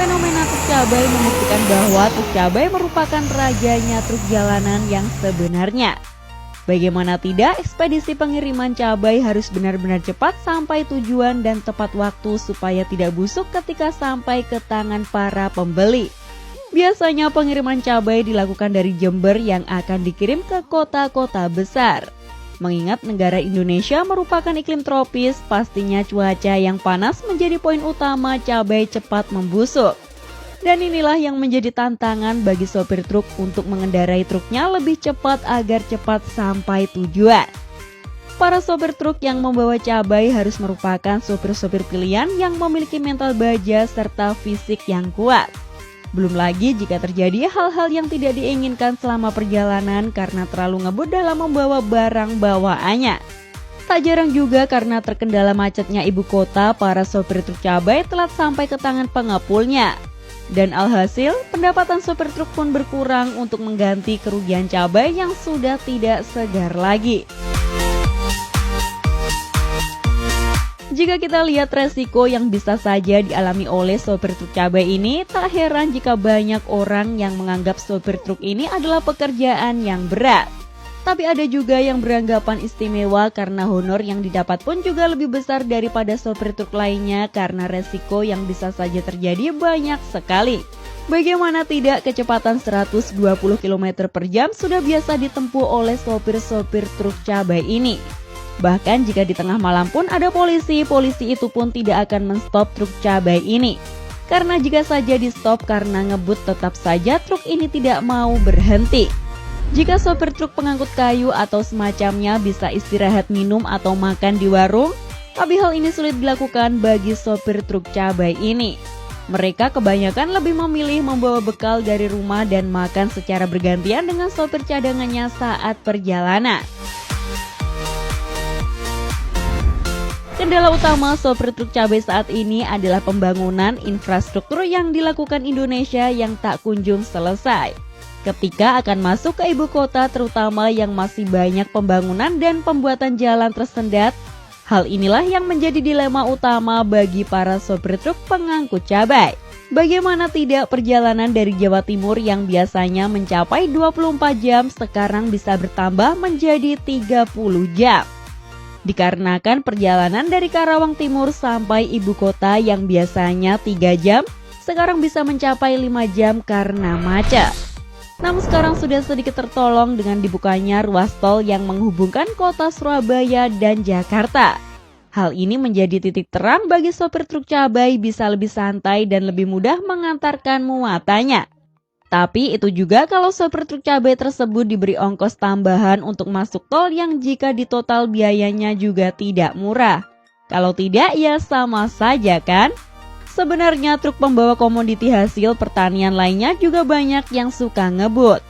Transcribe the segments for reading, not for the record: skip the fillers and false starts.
Fenomena truk cabai membuktikan bahwa truk cabai merupakan rajanya truk jalanan yang sebenarnya. Bagaimana tidak, ekspedisi pengiriman cabai harus benar-benar cepat sampai tujuan dan tepat waktu supaya tidak busuk ketika sampai ke tangan para pembeli. Biasanya pengiriman cabai dilakukan dari Jember yang akan dikirim ke kota-kota besar. Mengingat negara Indonesia merupakan iklim tropis, pastinya cuaca yang panas menjadi poin utama cabai cepat membusuk. Dan inilah yang menjadi tantangan bagi sopir truk untuk mengendarai truknya lebih cepat agar cepat sampai tujuan. Para sopir truk yang membawa cabai harus merupakan sopir-sopir pilihan yang memiliki mental baja serta fisik yang kuat. Belum lagi jika terjadi hal-hal yang tidak diinginkan selama perjalanan karena terlalu ngebut dalam membawa barang bawaannya. Tak jarang juga karena terkendala macetnya ibu kota, para sopir truk cabai telat sampai ke tangan pengepulnya. Dan alhasil, pendapatan sopir truk pun berkurang untuk mengganti kerugian cabai yang sudah tidak segar lagi. Jika kita lihat resiko yang bisa saja dialami oleh sopir truk cabai ini, tak heran jika banyak orang yang menganggap sopir truk ini adalah pekerjaan yang berat. Tapi ada juga yang beranggapan istimewa karena honor yang didapat pun juga lebih besar daripada sopir truk lainnya karena resiko yang bisa saja terjadi banyak sekali. Bagaimana tidak, kecepatan 120 km per jam sudah biasa ditempuh oleh sopir-sopir truk cabai ini. Bahkan jika di tengah malam pun ada polisi itu pun tidak akan menstop truk cabai ini. Karena jika saja di stop karena ngebut, tetap saja truk ini tidak mau berhenti. Jika sopir truk pengangkut kayu atau semacamnya bisa istirahat minum atau makan di warung, tapi hal ini sulit dilakukan bagi sopir truk cabai ini. Mereka kebanyakan lebih memilih membawa bekal dari rumah dan makan secara bergantian dengan sopir cadangannya saat perjalanan. Kendala utama sopir truk cabai saat ini adalah pembangunan infrastruktur yang dilakukan Indonesia yang tak kunjung selesai. Ketika akan masuk ke ibu kota, terutama yang masih banyak pembangunan dan pembuatan jalan tersendat, hal inilah yang menjadi dilema utama bagi para sopir truk pengangkut cabai. Bagaimana tidak, perjalanan dari Jawa Timur yang biasanya mencapai 24 jam sekarang bisa bertambah menjadi 30 jam. Dikarenakan perjalanan dari Karawang Timur sampai ibu kota yang biasanya 3 jam, sekarang bisa mencapai 5 jam karena macet. Namun sekarang sudah sedikit tertolong dengan dibukanya ruas tol yang menghubungkan kota Surabaya dan Jakarta. Hal ini menjadi titik terang bagi sopir truk cabai bisa lebih santai dan lebih mudah mengantarkan muatannya. Tapi itu juga kalau sopir truk cabai tersebut diberi ongkos tambahan untuk masuk tol yang jika ditotal biayanya juga tidak murah. Kalau tidak ya sama saja kan? Sebenarnya truk pembawa komoditi hasil pertanian lainnya juga banyak yang suka ngebut.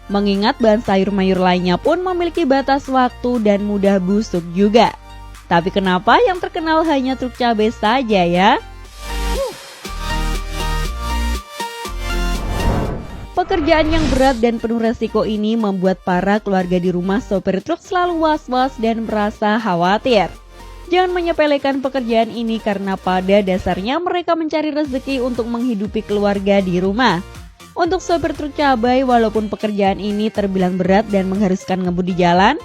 Mengingat bahan sayur mayur lainnya pun memiliki batas waktu dan mudah busuk juga. Tapi kenapa yang terkenal hanya truk cabai saja ya? Pekerjaan yang berat dan penuh resiko ini membuat para keluarga di rumah sopir truk selalu was-was dan merasa khawatir. Jangan menyepelekan pekerjaan ini karena pada dasarnya mereka mencari rezeki untuk menghidupi keluarga di rumah. Untuk sopir truk cabai, walaupun pekerjaan ini terbilang berat dan mengharuskan ngebut di jalan,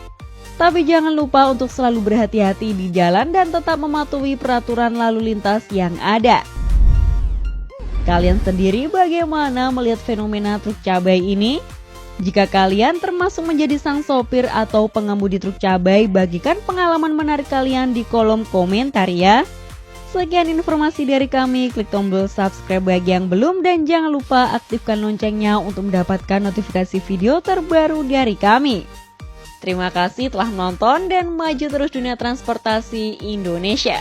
tapi jangan lupa untuk selalu berhati-hati di jalan dan tetap mematuhi peraturan lalu lintas yang ada. Kalian sendiri bagaimana melihat fenomena truk cabai ini? Jika kalian termasuk menjadi sang sopir atau pengemudi truk cabai, bagikan pengalaman menarik kalian di kolom komentar ya. Sekian informasi dari kami, klik tombol subscribe bagi yang belum dan jangan lupa aktifkan loncengnya untuk mendapatkan notifikasi video terbaru dari kami. Terima kasih telah menonton dan maju terus dunia transportasi Indonesia.